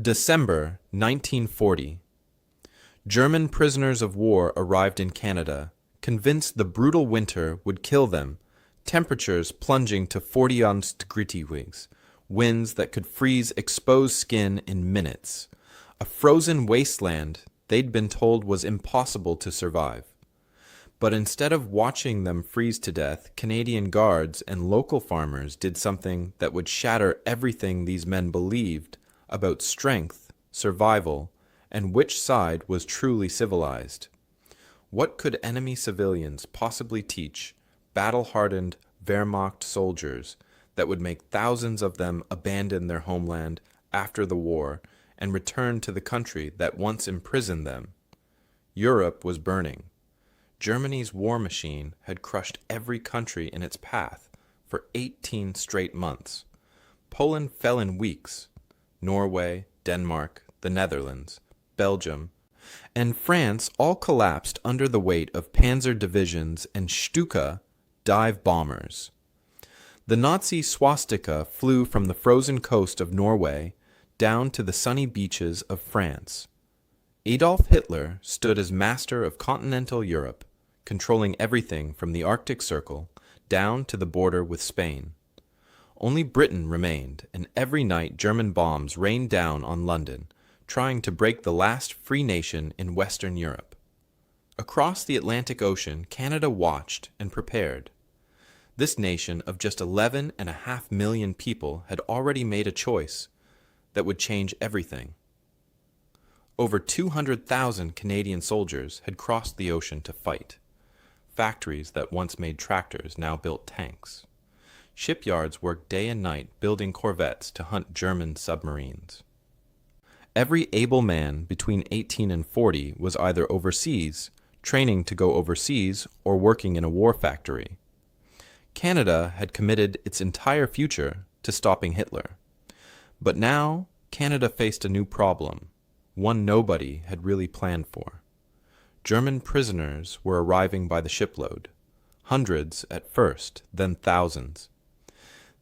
December 1940. German prisoners of war arrived in Canada, convinced the brutal winter would kill them, temperatures plunging to 40 degrees, winds that could freeze exposed skin in minutes, a frozen wasteland they'd been told was impossible to survive. But instead of watching them freeze to death, Canadian guards and local farmers did something that would shatter everything these men believed about strength, survival, and which side was truly civilized. What could enemy civilians possibly teach battle-hardened Wehrmacht soldiers that would make thousands of them abandon their homeland after the war and return to the country that once imprisoned them? Europe was burning. Germany's war machine had crushed every country in its path for 18 straight months. Poland fell in weeks. Norway, Denmark, the Netherlands, Belgium, and France all collapsed under the weight of panzer divisions and Stuka dive bombers. The Nazi swastika flew from the frozen coast of Norway down to the sunny beaches of France. Adolf Hitler stood as master of continental Europe, controlling everything from the Arctic Circle down to the border with Spain. Only Britain remained, and every night German bombs rained down on London, trying to break the last free nation in Western Europe. Across the Atlantic Ocean, Canada watched and prepared. This nation of just 11.5 million people had already made a choice that would change everything. Over 200,000 Canadian soldiers had crossed the ocean to fight. Factories that once made tractors now built tanks. Shipyards worked day and night building corvettes to hunt German submarines. Every able man between 18 and 40 was either overseas, training to go overseas, or working in a war factory. Canada had committed its entire future to stopping Hitler. But now, Canada faced a new problem, one nobody had really planned for. German prisoners were arriving by the shipload, hundreds at first, then thousands.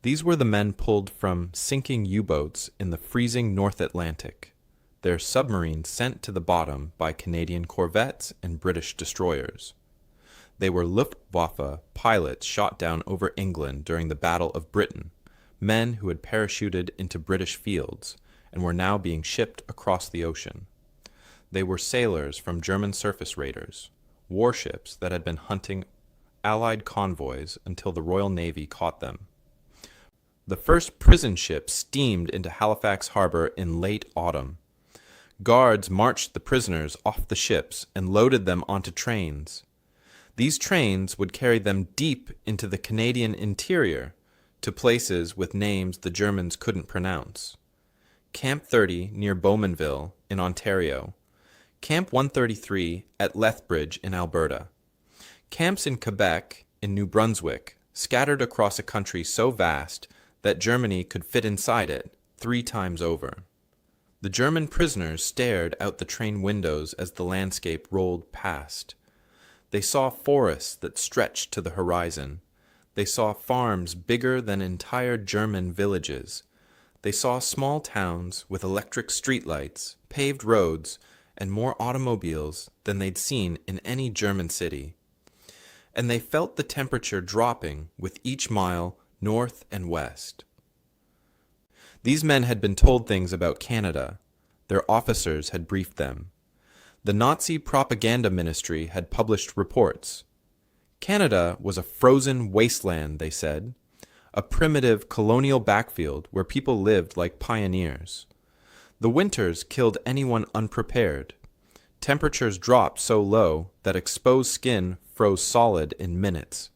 These were the men pulled from sinking U-boats in the freezing North Atlantic, their submarines sent to the bottom by Canadian corvettes and British destroyers. They were Luftwaffe pilots shot down over England during the Battle of Britain, men who had parachuted into British fields and were now being shipped across the ocean. They were sailors from German surface raiders, warships that had been hunting Allied convoys until the Royal Navy caught them. The first prison ship steamed into Halifax Harbor in late autumn. Guards marched the prisoners off the ships and loaded them onto trains. These trains would carry them deep into the Canadian interior, to places with names the Germans couldn't pronounce. Camp 30 near Bowmanville in Ontario. Camp 133 at Lethbridge in Alberta. Camps in Quebec, in New Brunswick, scattered across a country so vast that Germany could fit inside it 3 times over. The German prisoners stared out the train windows as the landscape rolled past. They saw forests that stretched to the horizon. They saw farms bigger than entire German villages. They saw small towns with electric streetlights, paved roads, and more automobiles than they'd seen in any German city. And they felt the temperature dropping with each mile north and west. These men had been told things about Canada. Their officers had briefed them. The Nazi propaganda ministry had published reports. Canada was a frozen wasteland, they said, a primitive colonial backfield where people lived like pioneers. The winters killed anyone unprepared. Temperatures dropped so low that exposed skin froze solid in minutes.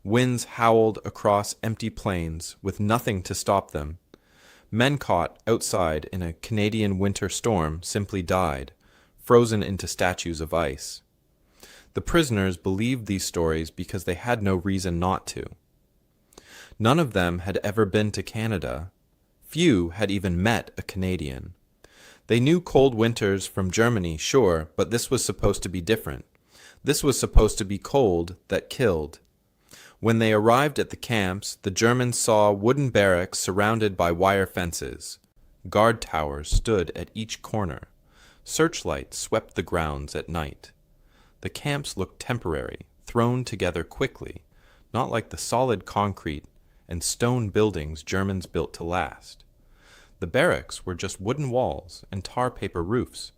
Winds howled across empty plains with nothing to stop them. Men caught outside in a Canadian winter storm simply died, frozen into statues of ice. The prisoners believed these stories because they had no reason not to. None of them had ever been to Canada. Few had even met a Canadian. They knew cold winters from Germany, sure, but this was supposed to be different. This was supposed to be cold that killed. When they arrived at the camps, the Germans saw wooden barracks surrounded by wire fences, Guard towers stood at each corner. Searchlights swept the grounds at night. The camps looked temporary, thrown together quickly, not like the solid concrete and stone buildings Germans built to last. The barracks were just wooden walls and tar paper roofs.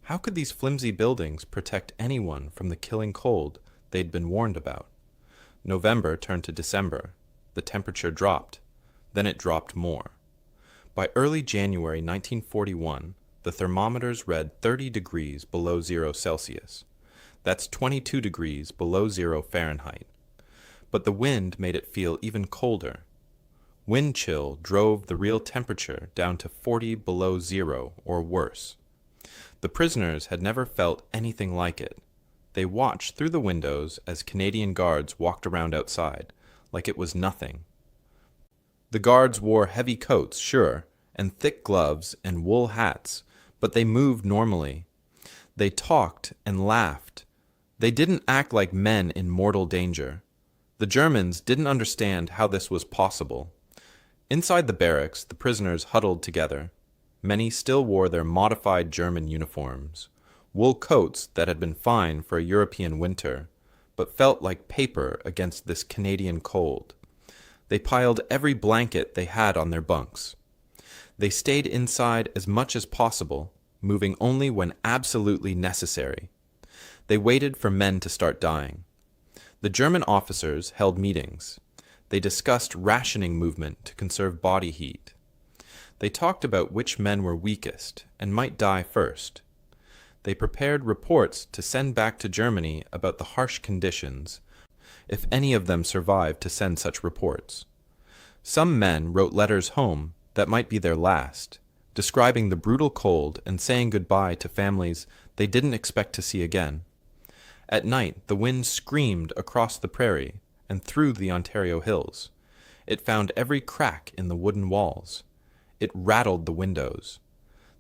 How could these flimsy buildings protect anyone from the killing cold they'd been warned about? November turned to December. The temperature dropped. Then it dropped more. By early January 1941, the thermometers read 30 degrees below 0 Celsius. That's 22 degrees below 0 Fahrenheit. But the wind made it feel even colder. Wind chill drove the real temperature down to 40 below 0 or worse. The prisoners had never felt anything like it. They watched through the windows as Canadian guards walked around outside, like it was nothing. The guards wore heavy coats, sure, and thick gloves and wool hats, but they moved normally. They talked and laughed. They didn't act like men in mortal danger. The Germans didn't understand how this was possible. Inside the barracks, the prisoners huddled together. Many still wore their modified German uniforms, wool coats that had been fine for a European winter, but felt like paper against this Canadian cold. They piled every blanket they had on their bunks. They stayed inside as much as possible, moving only when absolutely necessary. They waited for men to start dying. The German officers held meetings. They discussed rationing movement to conserve body heat. They talked about which men were weakest and might die first. They prepared reports to send back to Germany about the harsh conditions, if any of them survived to send such reports. Some men wrote letters home that might be their last, describing the brutal cold and saying goodbye to families they didn't expect to see again. At night, the wind screamed across the prairie and through the Ontario hills. It found every crack in the wooden walls. It rattled the windows.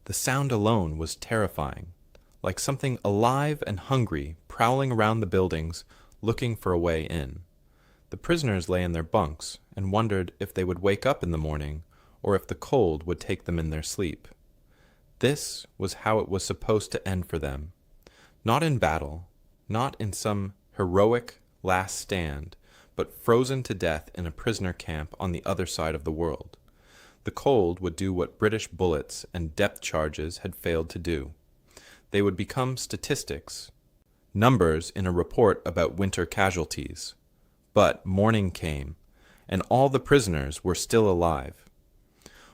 The sound alone was terrifying, like something alive and hungry prowling around the buildings, looking for a way in. The prisoners lay in their bunks and wondered if they would wake up in the morning or if the cold would take them in their sleep. This was how it was supposed to end for them. Not in battle, not in some heroic last stand, but frozen to death in a prisoner camp on the other side of the world. The cold would do what British bullets and depth charges had failed to do. They would become statistics, numbers in a report about winter casualties. But morning came, and all the prisoners were still alive.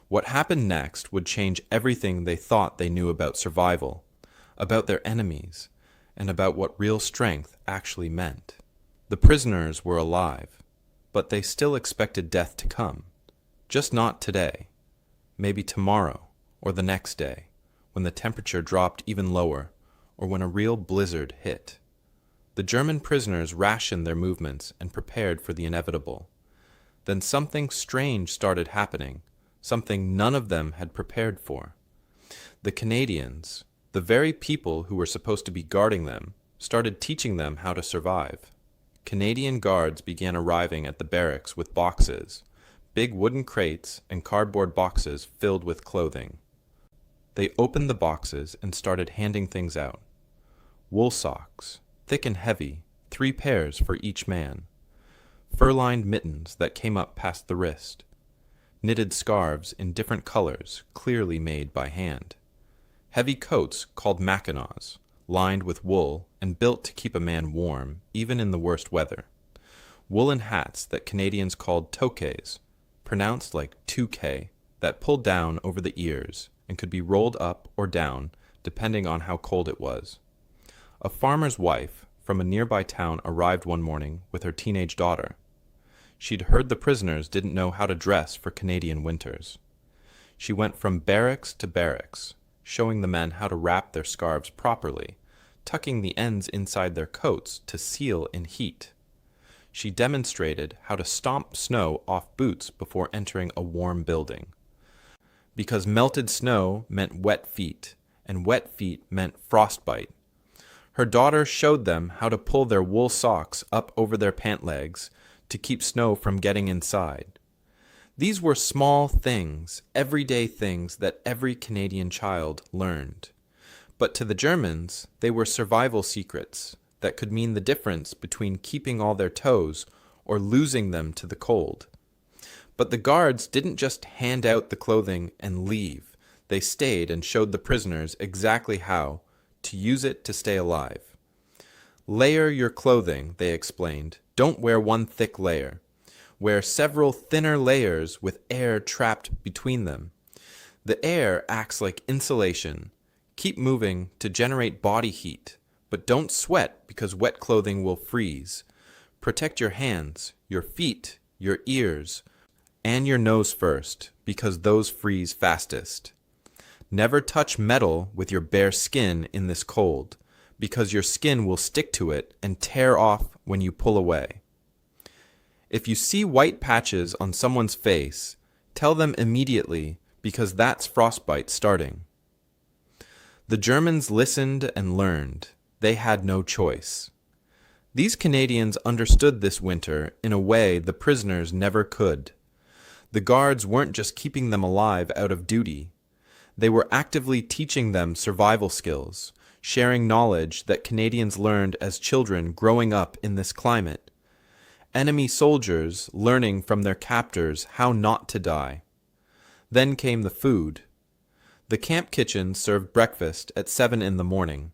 What happened next would change everything they thought they knew about survival, about their enemies, and about what real strength actually meant. The prisoners were alive, but they still expected death to come. Just not today, maybe tomorrow or the next day, when the temperature dropped even lower, or when a real blizzard hit. The German prisoners rationed their movements and prepared for the inevitable. Then something strange started happening, something none of them had prepared for. The Canadians, the very people who were supposed to be guarding them, started teaching them how to survive. Canadian guards began arriving at the barracks with boxes, big wooden crates and cardboard boxes filled with clothing. They opened the boxes and started handing things out. Wool socks, thick and heavy, 3 pairs for each man. Fur-lined mittens that came up past the wrist. Knitted scarves in different colors, clearly made by hand. Heavy coats called mackinaws, lined with wool and built to keep a man warm, even in the worst weather. Woolen hats that Canadians called toques, pronounced like 2K, that pulled down over the ears and could be rolled up or down, depending on how cold it was. A farmer's wife from a nearby town arrived one morning with her teenage daughter. She'd heard the prisoners didn't know how to dress for Canadian winters. She went from barracks to barracks, showing the men how to wrap their scarves properly, tucking the ends inside their coats to seal in heat. She demonstrated how to stomp snow off boots before entering a warm building. Because melted snow meant wet feet, and wet feet meant frostbite. Her daughter showed them how to pull their wool socks up over their pant legs to keep snow from getting inside. These were small things, everyday things that every Canadian child learned. But to the Germans, they were survival secrets that could mean the difference between keeping all their toes or losing them to the cold. But the guards didn't just hand out the clothing and leave. They stayed and showed the prisoners exactly how to use it to stay alive. Layer your clothing, they explained. Don't wear one thick layer. Wear several thinner layers with air trapped between them. The air acts like insulation. Keep moving to generate body heat, but don't sweat because wet clothing will freeze. Protect your hands, your feet, your ears, and your nose first, because those freeze fastest. Never touch metal with your bare skin in this cold, because your skin will stick to it and tear off when you pull away. If you see white patches on someone's face, tell them immediately, because that's frostbite starting. The Germans listened and learned. They had no choice. These Canadians understood this winter in a way the prisoners never could. The guards weren't just keeping them alive out of duty. They were actively teaching them survival skills, sharing knowledge that Canadians learned as children growing up in this climate. Enemy soldiers learning from their captors how not to die. Then came the food. The camp kitchen served breakfast at 7 in the morning.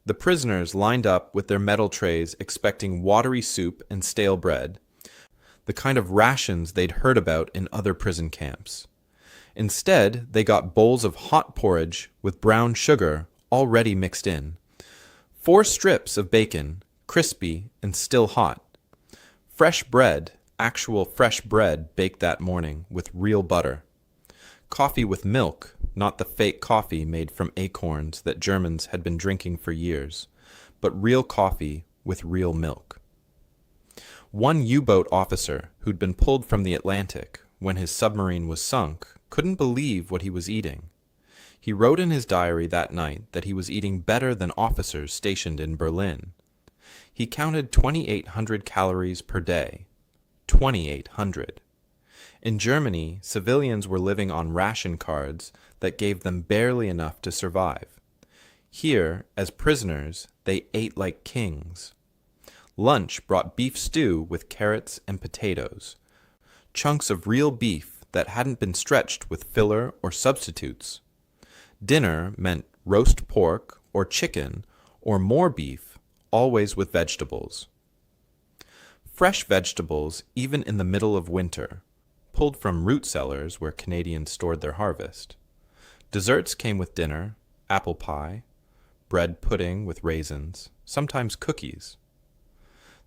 The prisoners lined up with their metal trays expecting watery soup and stale bread, the kind of rations they'd heard about in other prison camps. Instead, they got bowls of hot porridge with brown sugar already mixed in, 4 strips of bacon, crispy and still hot, fresh bread, actual fresh bread baked that morning with real butter, coffee with milk, not the fake coffee made from acorns that Germans had been drinking for years, but real coffee with real milk. One U-boat officer who'd been pulled from the Atlantic when his submarine was sunk couldn't believe what he was eating. He wrote in his diary that night that he was eating better than officers stationed in Berlin. He counted 2,800 calories per day. 2,800. In Germany, civilians were living on ration cards that gave them barely enough to survive. Here, as prisoners, they ate like kings. Lunch brought beef stew with carrots and potatoes, chunks of real beef that hadn't been stretched with filler or substitutes. Dinner meant roast pork or chicken or more beef, always with vegetables. Fresh vegetables even in the middle of winter, pulled from root cellars where Canadians stored their harvest. Desserts came with dinner, apple pie, bread pudding with raisins, sometimes cookies.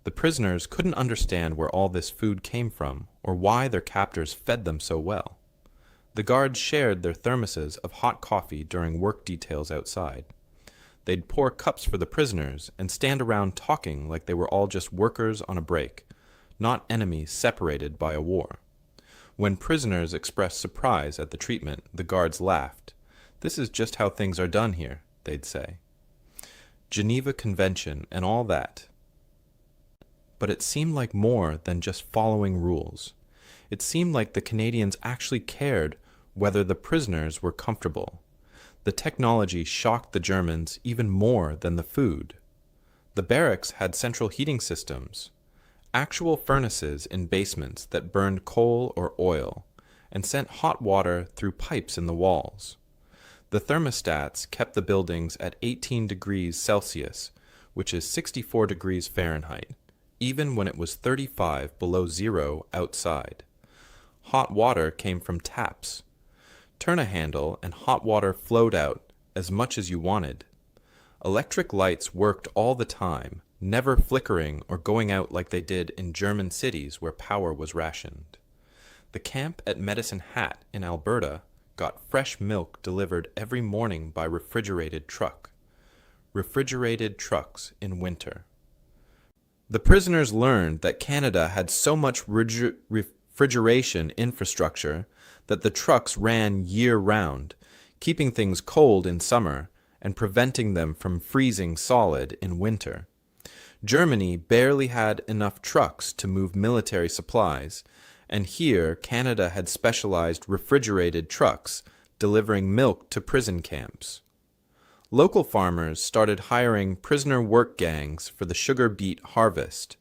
The prisoners couldn't understand where all this food came from or why their captors fed them so well. The guards shared their thermoses of hot coffee during work details outside. They'd pour cups for the prisoners and stand around talking like they were all just workers on a break, not enemies separated by a war. When prisoners expressed surprise at the treatment, the guards laughed. "This is just how things are done here," they'd say. Geneva Convention and all that. But it seemed like more than just following rules. It seemed like the Canadians actually cared whether the prisoners were comfortable. The technology shocked the Germans even more than the food. The barracks had central heating systems, actual furnaces in basements that burned coal or oil, and sent hot water through pipes in the walls. The thermostats kept the buildings at 18 degrees Celsius, which is 64 degrees Fahrenheit, even when it was 35 below zero outside. Hot water came from taps. Turn a handle and hot water flowed out as much as you wanted. Electric lights worked all the time, never flickering or going out like they did in German cities where power was rationed. The camp at Medicine Hat in Alberta got fresh milk delivered every morning by refrigerated truck. Refrigerated trucks in winter. The prisoners learned that Canada had so much refrigeration infrastructure that the trucks ran year-round, keeping things cold in summer and preventing them from freezing solid in winter. Germany barely had enough trucks to move military supplies, And here, Canada had specialized refrigerated trucks delivering milk to prison camps. Local farmers started hiring prisoner work gangs for the sugar beet harvest.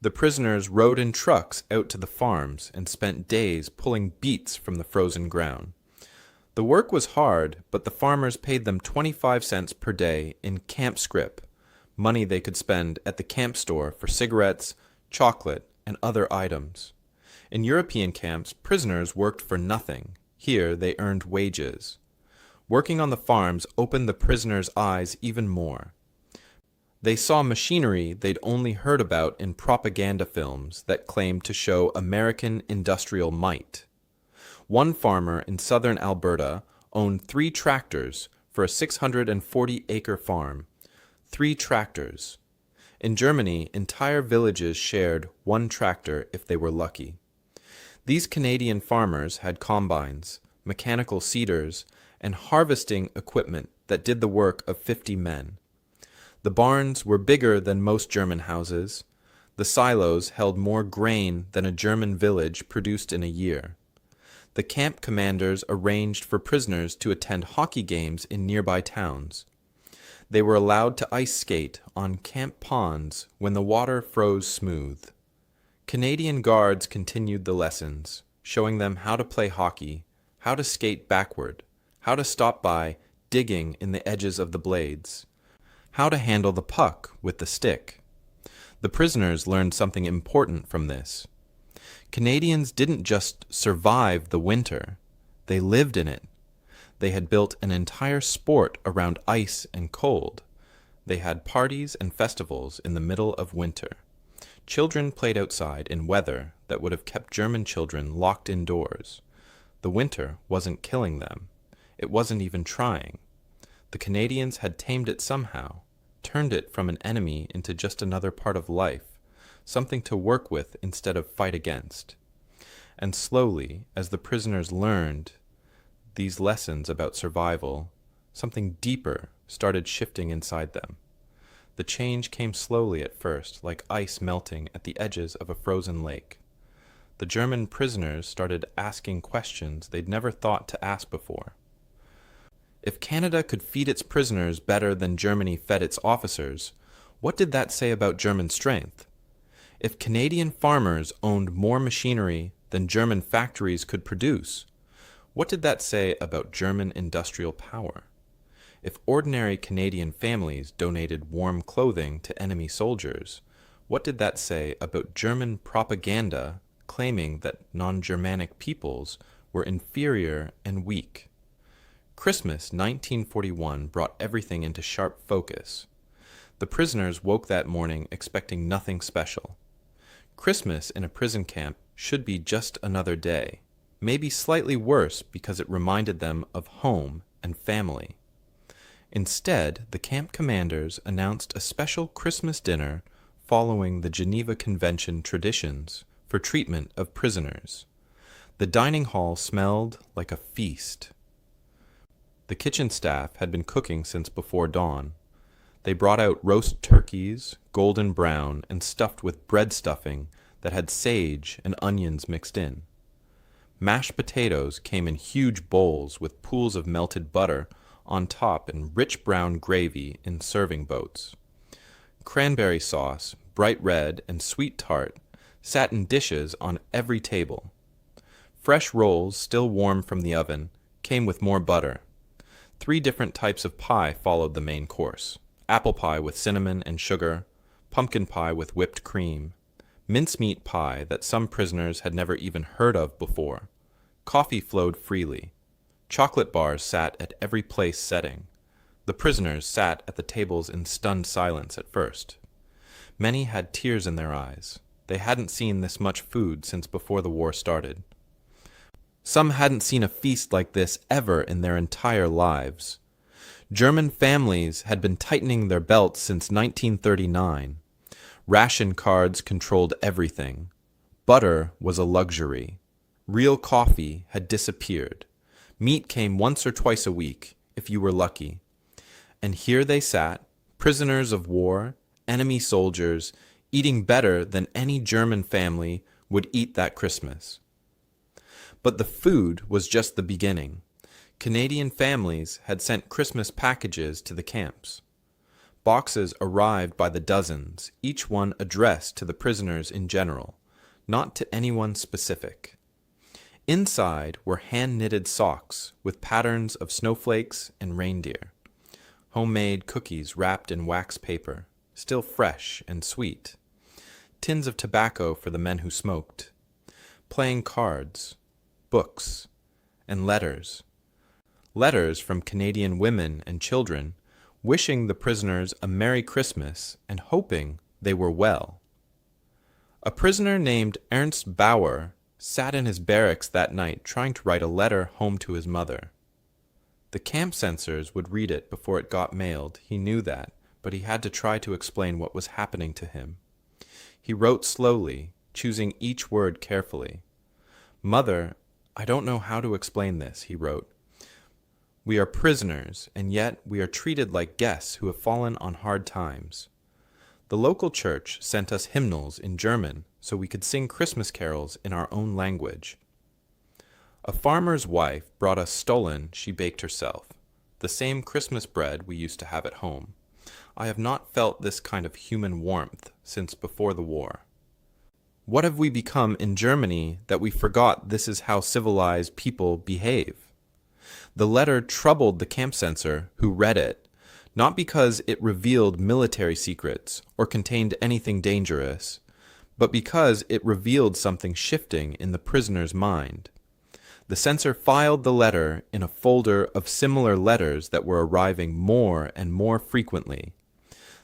The prisoners rode in trucks out to the farms and spent days pulling beets from the frozen ground. The work was hard, but the farmers paid them 25 cents per day in camp scrip, money they could spend at the camp store for cigarettes, chocolate, and other items. In European camps, prisoners worked for nothing. Here, they earned wages. Working on the farms opened the prisoners' eyes even more. They saw machinery they'd only heard about in propaganda films that claimed to show American industrial might. One farmer in southern Alberta owned 3 tractors for a 640-acre farm. 3 tractors. In Germany, entire villages shared 1 tractor if they were lucky. These Canadian farmers had combines, mechanical seeders, and harvesting equipment that did the work of 50 men. The barns were bigger than most German houses. The silos held more grain than a German village produced in a year. The camp commanders arranged for prisoners to attend hockey games in nearby towns. They were allowed to ice skate on camp ponds when the water froze smooth. Canadian guards continued the lessons, showing them how to play hockey, how to skate backward, how to stop by digging in the edges of the blades, how to handle the puck with the stick. The prisoners learned something important from this. Canadians didn't just survive the winter, they lived in it. They had built an entire sport around ice and cold. They had parties and festivals in the middle of winter. Children played outside in weather that would have kept German children locked indoors. The winter wasn't killing them. It wasn't even trying. The Canadians had tamed it somehow, turned it from an enemy into just another part of life, something to work with instead of fight against. And slowly, as the prisoners learned these lessons about survival, something deeper started shifting inside them. The change came slowly at first, like ice melting at the edges of a frozen lake. The German prisoners started asking questions they'd never thought to ask before. If Canada could feed its prisoners better than Germany fed its officers, what did that say about German strength? If Canadian farmers owned more machinery than German factories could produce, what did that say about German industrial power? If ordinary Canadian families donated warm clothing to enemy soldiers, what did that say about German propaganda claiming that non-Germanic peoples were inferior and weak? Christmas 1941 brought everything into sharp focus. The prisoners woke that morning expecting nothing special. Christmas in a prison camp should be just another day, maybe slightly worse because it reminded them of home and family. Instead, the camp commanders announced a special Christmas dinner following the Geneva Convention traditions for treatment of prisoners. The dining hall smelled like a feast. The kitchen staff had been cooking since before dawn. They brought out roast turkeys, golden brown and stuffed with bread stuffing that had sage and onions mixed in. Mashed potatoes came in huge bowls with pools of melted butter on top and rich brown gravy in serving boats. Cranberry sauce, bright red and sweet tart, sat in dishes on every table. Fresh rolls, still warm from the oven, came with more butter. 3 different types of pie followed the main course: apple pie with cinnamon and sugar, pumpkin pie with whipped cream, mincemeat pie that some prisoners had never even heard of before. Coffee flowed freely. Chocolate bars sat at every place setting. The prisoners sat at the tables in stunned silence at first. Many had tears in their eyes. They hadn't seen this much food since before the war started. Some hadn't seen a feast like this ever in their entire lives. German families had been tightening their belts since 1939. Ration cards controlled everything. Butter was a luxury. Real coffee had disappeared. Meat came once or twice a week, if you were lucky. And here they sat, prisoners of war, enemy soldiers, eating better than any German family would eat that Christmas. But the food was just the beginning. Canadian families had sent Christmas packages to the camps. Boxes arrived by the dozens, each one addressed to the prisoners in general, not to anyone specific. Inside were hand-knitted socks with patterns of snowflakes and reindeer, homemade cookies wrapped in wax paper, still fresh and sweet, tins of tobacco for the men who smoked, playing cards, books, and letters. Letters from Canadian women and children wishing the prisoners a Merry Christmas and hoping they were well. A prisoner named Ernst Bauer sat in his barracks that night trying to write a letter home to his mother. The camp censors would read it before it got mailed. He knew that, but he had to try to explain what was happening to him. He wrote slowly, choosing each word carefully. "Mother, I don't know how to explain this," he wrote. "We are prisoners, and yet we are treated like guests who have fallen on hard times. The local church sent us hymnals in German so we could sing Christmas carols in our own language. A farmer's wife brought us stollen she baked herself, the same Christmas bread we used to have at home. I have not felt this kind of human warmth since before the war. What have we become in Germany that we forgot this is how civilized people behave?" The letter troubled the camp censor who read it, not because it revealed military secrets or contained anything dangerous, but because it revealed something shifting in the prisoner's mind. The censor filed the letter in a folder of similar letters that were arriving more and more frequently.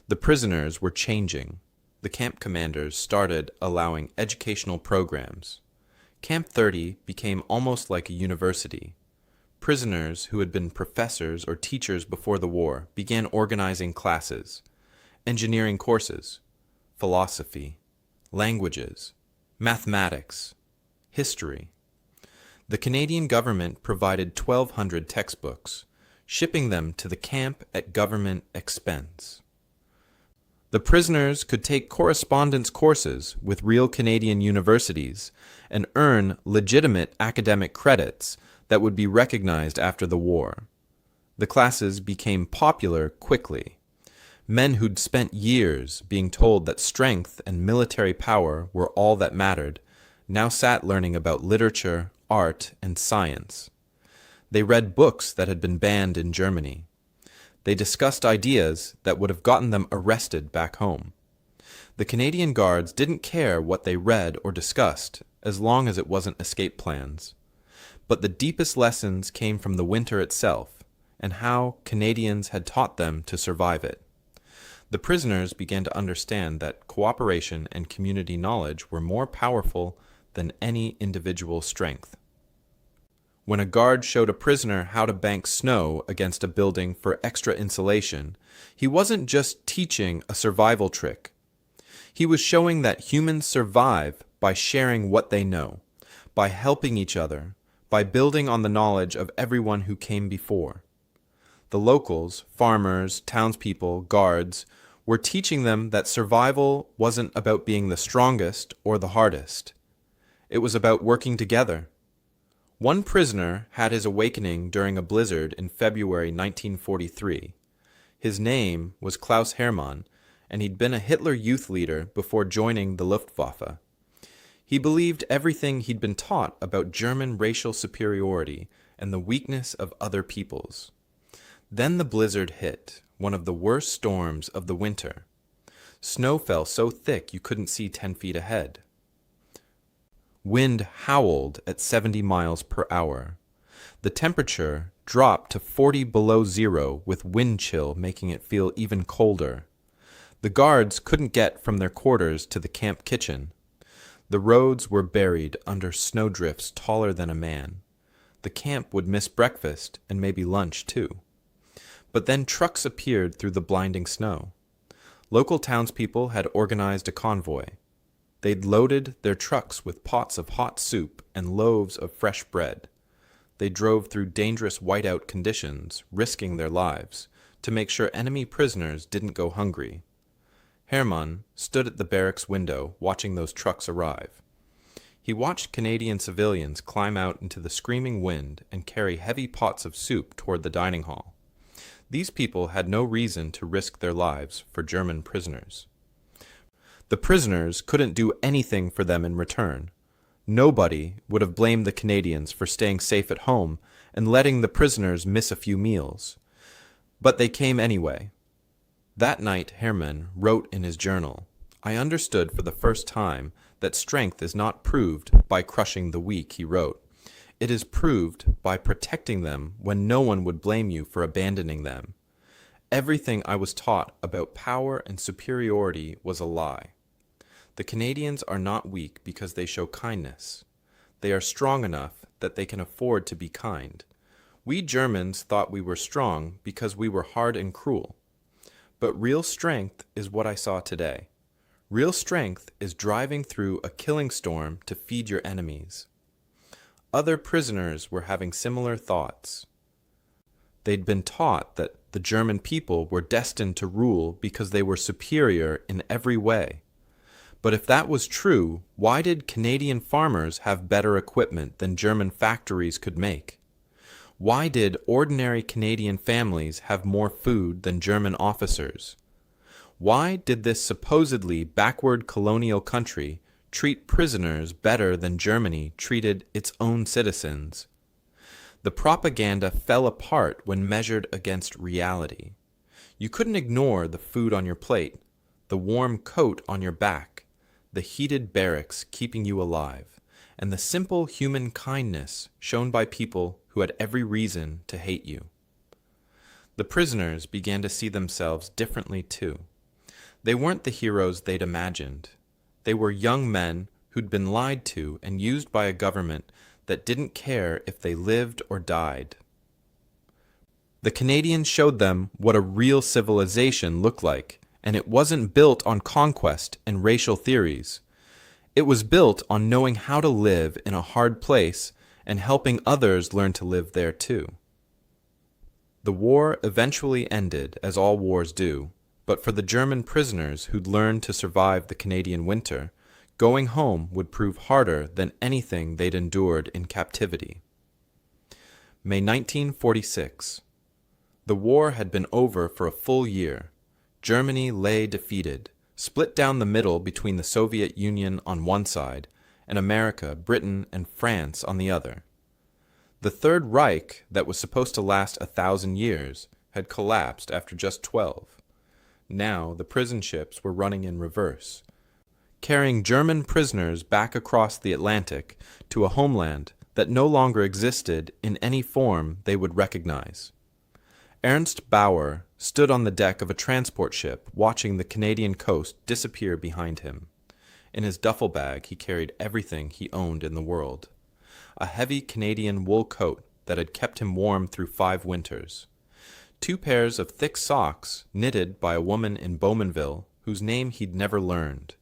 The prisoners were changing. The camp commanders started allowing educational programs. Camp 30 became almost like a university. Prisoners who had been professors or teachers before the war began organizing classes, engineering courses, philosophy, languages, mathematics, history. The Canadian government provided 1,200 textbooks, shipping them to the camp at government expense. The prisoners could take correspondence courses with real Canadian universities and earn legitimate academic credits that would be recognized after the war. The classes became popular quickly. Men who'd spent years being told that strength and military power were all that mattered now sat learning about literature, art, and science. They read books that had been banned in Germany. They discussed ideas that would have gotten them arrested back home. The Canadian Guards didn't care what they read or discussed as long as it wasn't escape plans. But the deepest lessons came from the winter itself and how Canadians had taught them to survive it. The prisoners began to understand that cooperation and community knowledge were more powerful than any individual strength. When a guard showed a prisoner how to bank snow against a building for extra insulation, he wasn't just teaching a survival trick. He was showing that humans survive by sharing what they know, by helping each other, by building on the knowledge of everyone who came before. The locals, farmers, townspeople, guards, were teaching them that survival wasn't about being the strongest or the hardest. It was about working together. One prisoner had his awakening during a blizzard in February 1943. His name was Klaus Hermann, and he'd been a Hitler youth leader before joining the Luftwaffe. He believed everything he'd been taught about German racial superiority and the weakness of other peoples. Then the blizzard hit, one of the worst storms of the winter. Snow fell so thick you couldn't see 10 feet ahead. Wind howled at 70 miles per hour. The temperature dropped to 40 below zero with wind chill making it feel even colder. The guards couldn't get from their quarters to the camp kitchen. The roads were buried under snowdrifts taller than a man. The camp would miss breakfast and maybe lunch too. But then trucks appeared through the blinding snow. Local townspeople had organized a convoy. They'd loaded their trucks with pots of hot soup and loaves of fresh bread. They drove through dangerous whiteout conditions, risking their lives, to make sure enemy prisoners didn't go hungry. Hermann stood at the barracks window watching those trucks arrive. He watched Canadian civilians climb out into the screaming wind and carry heavy pots of soup toward the dining hall. These people had no reason to risk their lives for German prisoners. The prisoners couldn't do anything for them in return. Nobody would have blamed the Canadians for staying safe at home and letting the prisoners miss a few meals. But they came anyway. That night, Hermann wrote in his journal, "I understood for the first time that strength is not proved by crushing the weak," he wrote. "It is proved by protecting them when no one would blame you for abandoning them. Everything I was taught about power and superiority was a lie. The Canadians are not weak because they show kindness. They are strong enough that they can afford to be kind. We Germans thought we were strong because we were hard and cruel. But real strength is what I saw today. Real strength is driving through a killing storm to feed your enemies." Other prisoners were having similar thoughts. They'd been taught that the German people were destined to rule because they were superior in every way. But if that was true, why did Canadian farmers have better equipment than German factories could make? Why did ordinary Canadian families have more food than German officers? Why did this supposedly backward colonial country treat prisoners better than Germany treated its own citizens? The propaganda fell apart when measured against reality. You couldn't ignore the food on your plate, the warm coat on your back, the heated barracks keeping you alive, and the simple human kindness shown by people who had every reason to hate you. The prisoners began to see themselves differently too. They weren't the heroes they'd imagined. They were young men who'd been lied to and used by a government that didn't care if they lived or died. The Canadians showed them what a real civilization looked like, and it wasn't built on conquest and racial theories. It was built on knowing how to live in a hard place and helping others learn to live there too. The war eventually ended, as all wars do, but for the German prisoners who'd learned to survive the Canadian winter, going home would prove harder than anything they'd endured in captivity. May 1946. The war had been over for a full year. Germany lay defeated, split down the middle between the Soviet Union on one side and America, Britain, and France on the other. The Third Reich, that was supposed to last 1,000 years, had collapsed after just 12. Now the prison ships were running in reverse, carrying German prisoners back across the Atlantic to a homeland that no longer existed in any form they would recognize. Ernst Bauer stood on the deck of a transport ship watching the Canadian coast disappear behind him. In his duffel bag he carried everything he owned in the world. A heavy Canadian wool coat that had kept him warm through 5 winters. 2 pairs of thick socks knitted by a woman in Bowmanville whose name he'd never learned.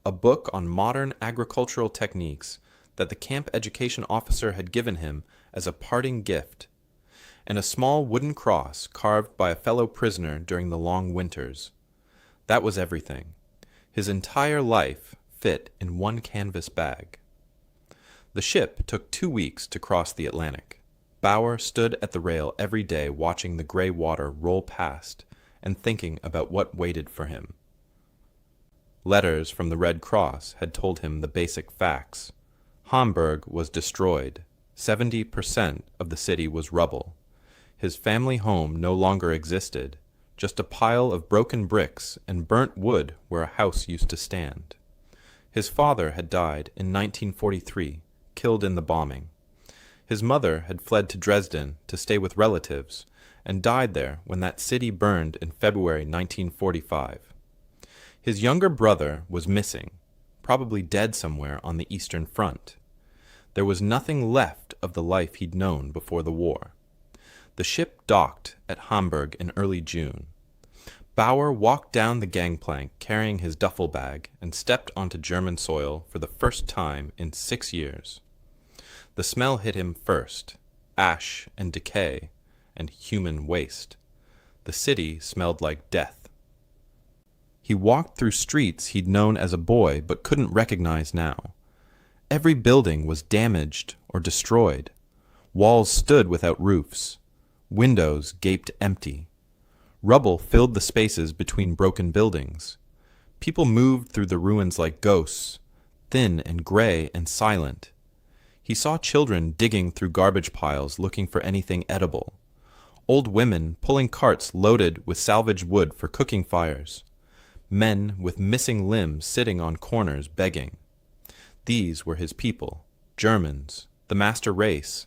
A book on modern agricultural techniques that the camp education officer had given him as a parting gift, and a small wooden cross carved by a fellow prisoner during the long winters. That was everything. His entire life fit in one canvas bag. The ship took 2 weeks to cross the Atlantic. Bauer stood at the rail every day watching the gray water roll past and thinking about what waited for him. Letters from the Red Cross had told him the basic facts. Hamburg was destroyed. 70% of the city was rubble. His family home no longer existed, just a pile of broken bricks and burnt wood where a house used to stand. His father had died in 1943, killed in the bombing. His mother had fled to Dresden to stay with relatives and died there when that city burned in February 1945. His younger brother was missing, probably dead somewhere on the Eastern Front. There was nothing left of the life he'd known before the war. The ship docked at Hamburg in early June. Bauer walked down the gangplank carrying his duffel bag and stepped onto German soil for the first time in 6 years. The smell hit him first, ash and decay and human waste. The city smelled like death. He walked through streets he'd known as a boy but couldn't recognize now. Every building was damaged or destroyed. Walls stood without roofs. Windows gaped empty. Rubble filled the spaces between broken buildings. People moved through the ruins like ghosts, thin and gray and silent. He saw children digging through garbage piles looking for anything edible. Old women pulling carts loaded with salvaged wood for cooking fires. Men with missing limbs sitting on corners begging. These were his people, Germans, the master race,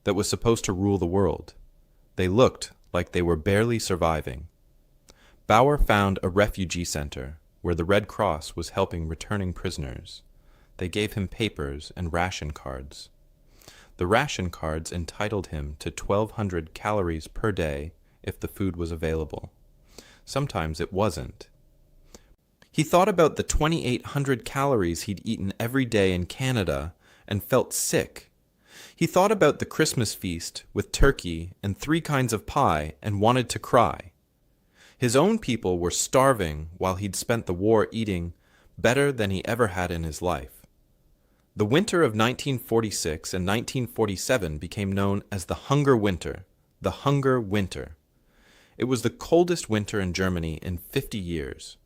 that was supposed to rule the world. They looked like they were barely surviving. Bauer found a refugee center where the Red Cross was helping returning prisoners. They gave him papers and ration cards. The ration cards entitled him to 1,200 calories per day if the food was available. Sometimes it wasn't. He thought about the 2,800 calories he'd eaten every day in Canada and felt sick. He thought about the Christmas feast with turkey and 3 kinds of pie and wanted to cry. His own people were starving while he'd spent the war eating better than he ever had in his life. The winter of 1946 and 1947 became known as the Hunger Winter, the Hunger Winter. It was the coldest winter in Germany in 50 years.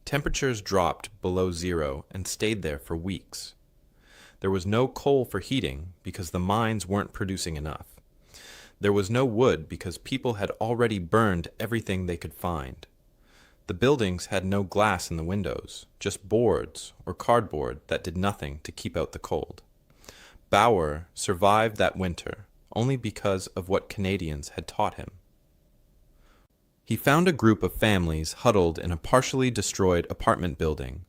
Temperatures dropped below zero and stayed there for weeks. There was no coal for heating because the mines weren't producing enough. There was no wood because people had already burned everything they could find. The buildings had no glass in the windows, just boards or cardboard that did nothing to keep out the cold. Bauer survived that winter only because of what Canadians had taught him. He found a group of families huddled in a partially destroyed apartment building.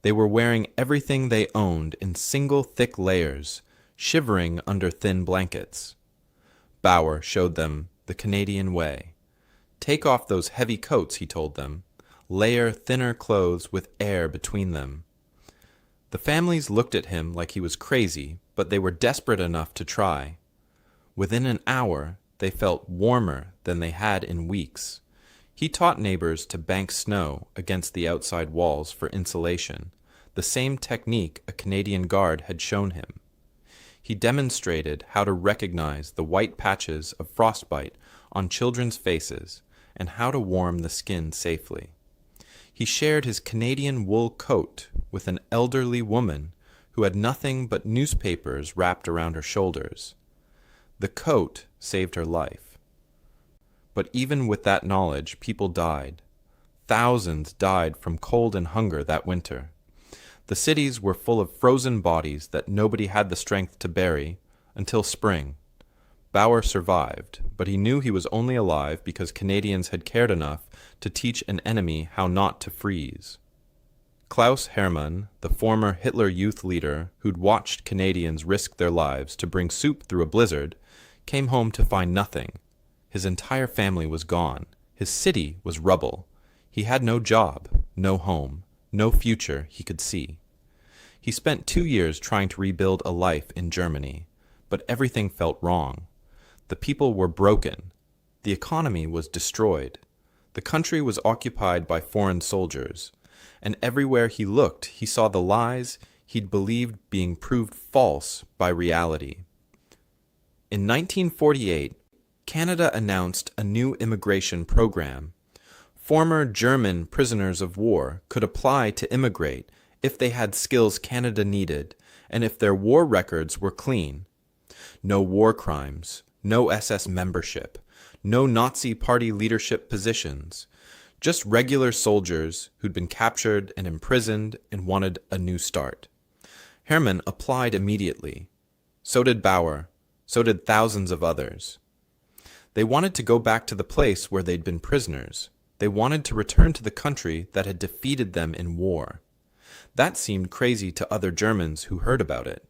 They were wearing everything they owned in single thick layers, shivering under thin blankets. Bauer showed them the Canadian way. Take off those heavy coats, he told them. Layer thinner clothes with air between them. The families looked at him like he was crazy, but they were desperate enough to try. Within an hour, they felt warmer than they had in weeks. He taught neighbors to bank snow against the outside walls for insulation, the same technique a Canadian guard had shown him. He demonstrated how to recognize the white patches of frostbite on children's faces and how to warm the skin safely. He shared his Canadian wool coat with an elderly woman who had nothing but newspapers wrapped around her shoulders. The coat saved her life. But even with that knowledge, people died. Thousands died from cold and hunger that winter. The cities were full of frozen bodies that nobody had the strength to bury until spring. Bauer survived, but he knew he was only alive because Canadians had cared enough to teach an enemy how not to freeze. Klaus Hermann, the former Hitler Youth leader who'd watched Canadians risk their lives to bring soup through a blizzard, came home to find nothing. His entire family was gone. His city was rubble. He had no job, no home, no future he could see. He spent 2 years trying to rebuild a life in Germany, but everything felt wrong. The people were broken. The economy was destroyed. The country was occupied by foreign soldiers, and everywhere he looked, he saw the lies he'd believed being proved false by reality. In 1948, Canada announced a new immigration program. Former German prisoners of war could apply to immigrate if they had skills Canada needed and if their war records were clean. No war crimes, no SS membership, no Nazi party leadership positions, just regular soldiers who'd been captured and imprisoned and wanted a new start. Hermann applied immediately. So did Bauer. So did thousands of others. They wanted to go back to the place where they'd been prisoners. They wanted to return to the country that had defeated them in war. That seemed crazy to other Germans who heard about it.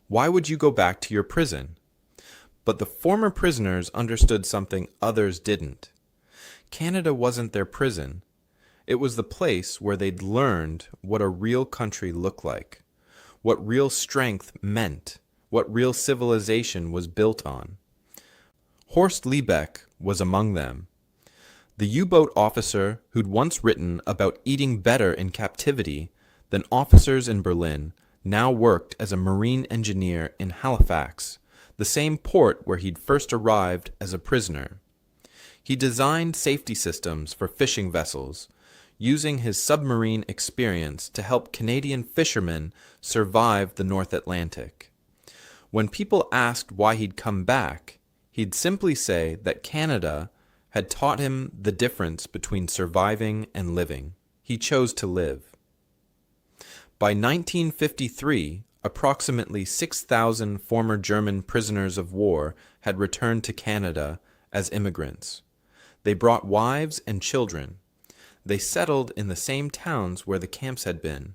Why would you go back to your prison? But the former prisoners understood something others didn't. Canada wasn't their prison. It was the place where they'd learned what a real country looked like, what real strength meant, what real civilization was built on. Horst Liebeck was among them. The U-boat officer who'd once written about eating better in captivity than officers in Berlin now worked as a marine engineer in Halifax, the same port where he'd first arrived as a prisoner. He designed safety systems for fishing vessels, using his submarine experience to help Canadian fishermen survive the North Atlantic. When people asked why he'd come back, he'd simply say that Canada had taught him the difference between surviving and living. He chose to live. By 1953, approximately 6,000 former German prisoners of war had returned to Canada as immigrants. They brought wives and children. They settled in the same towns where the camps had been.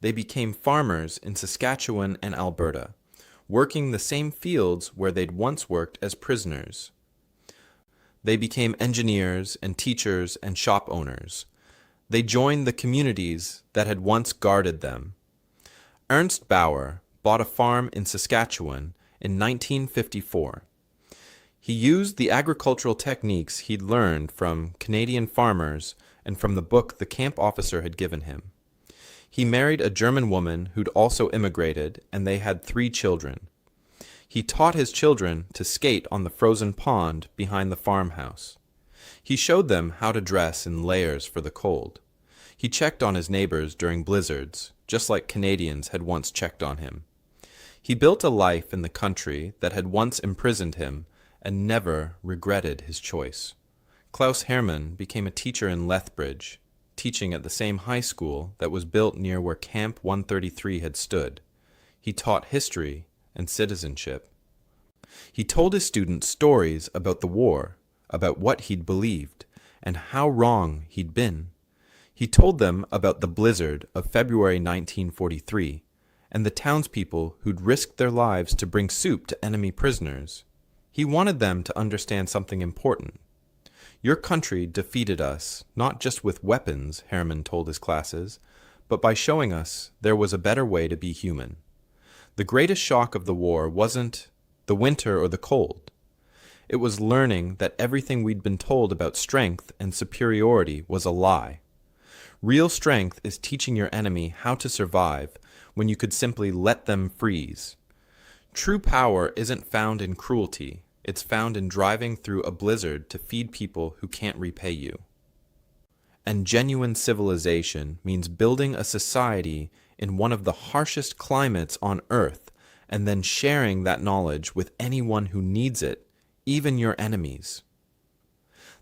They became farmers in Saskatchewan and Alberta, working the same fields where they'd once worked as prisoners. They became engineers and teachers and shop owners. They joined the communities that had once guarded them. Ernst Bauer bought a farm in Saskatchewan in 1954. He used the agricultural techniques he'd learned from Canadian farmers and from the book the camp officer had given him. He married a German woman who'd also immigrated, and they had 3 children. He taught his children to skate on the frozen pond behind the farmhouse. He showed them how to dress in layers for the cold. He checked on his neighbors during blizzards, just like Canadians had once checked on him. He built a life in the country that had once imprisoned him and never regretted his choice. Klaus Hermann became a teacher in Lethbridge, teaching at the same high school that was built near where Camp 133 had stood. He taught history and citizenship. He told his students stories about the war, about what he'd believed, and how wrong he'd been. He told them about the blizzard of February 1943 and the townspeople who'd risked their lives to bring soup to enemy prisoners. He wanted them to understand something important. Your country defeated us, not just with weapons, Hermann told his classes, but by showing us there was a better way to be human. The greatest shock of the war wasn't the winter or the cold. It was learning that everything we'd been told about strength and superiority was a lie. Real strength is teaching your enemy how to survive when you could simply let them freeze. True power isn't found in cruelty. It's found in driving through a blizzard to feed people who can't repay you. And genuine civilization means building a society in one of the harshest climates on Earth and then sharing that knowledge with anyone who needs it, even your enemies.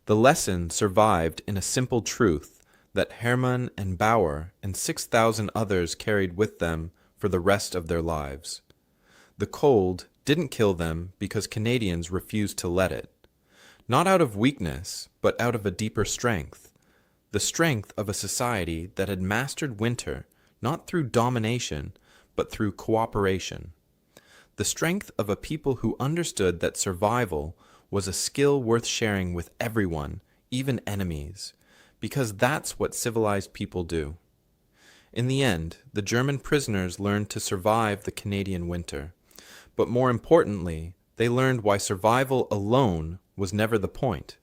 The lesson survived in a simple truth that Hermann and Bauer and 6,000 others carried with them for the rest of their lives. The cold didn't kill them because Canadians refused to let it. Not out of weakness, but out of a deeper strength. The strength of a society that had mastered winter, not through domination, but through cooperation. The strength of a people who understood that survival was a skill worth sharing with everyone, even enemies, because that's what civilized people do. In the end, the German prisoners learned to survive the Canadian winter. But more importantly, they learned why survival alone was never the point.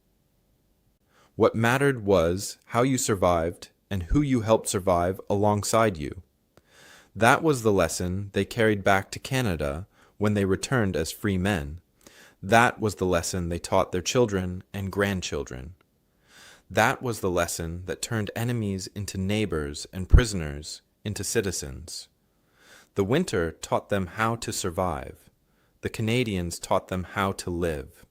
What mattered was how you survived and who you helped survive alongside you. That was the lesson they carried back to Canada when they returned as free men. That was the lesson they taught their children and grandchildren. That was the lesson that turned enemies into neighbors and prisoners into citizens. The winter taught them how to survive. The Canadians taught them how to live.